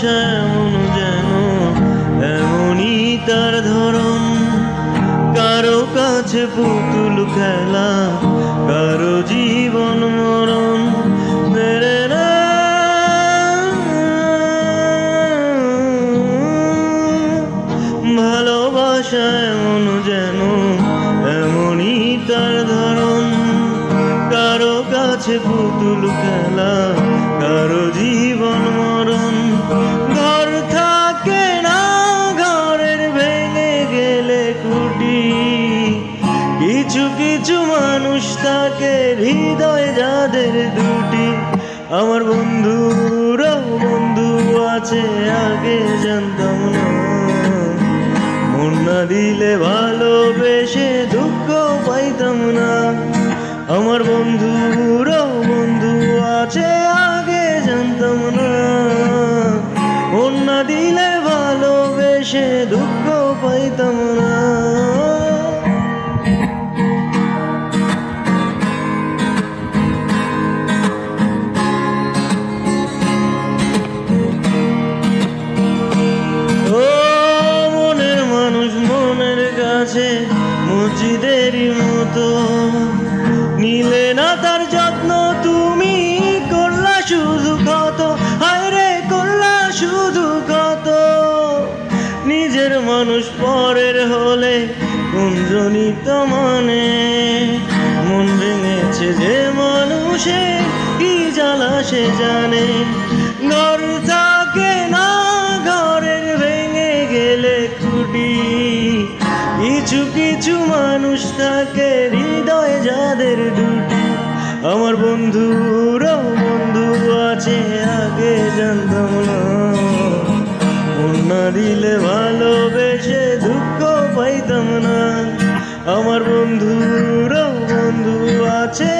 ভালোবাসা এমন যেন এমনই তার ধরন, কারো কাছে পুতুল খেলা, কারো জীবন মরণ। মেরে না ভালোবাসা এমন যেন এমনই তার ধরন, কারো কাছে পুতুল খেলা, কারো জীবন মরণ। ঘর থাকে না, ঘরের ভেঙে গেলে খুঁটি, কিছু কিছু মানুষ থাকে হৃদয় যাদের দুটি। আমার বন্ধুরাও বন্ধু আছে আগে জানতাম না, মন না দিলে ভালোবেসে দুঃখ পাইতাম না। আমার বন্ধুরাও বন্ধু আছে আগে জানতাম না, মন না দিলে ভালোবেসে দুঃখ পাইতাম না। মসজিদেরই মতো নিলে না তার যত্ন, তুমি করলা শুধু ক্ষত, হায় রে করলা শুধু ক্ষত। নিজের মানুষ পরের হলে কুঞ্জনিত মানে, মন ভেঙেছে যে মানুষে কি জ্বালা সে জানে। ঘর থাকে না, ঘরের ভেঙে গেলে খুঁটি, কিছু কিছু মানুষ থাকে হৃদয় যাদের দুটি। আমার বন্ধুরাও বন্ধু আছে আগে জানতাম না, মন না দিলে ভালোবেসে দুঃখ পাইতাম না। আমার বন্ধুরাও বন্ধু আছে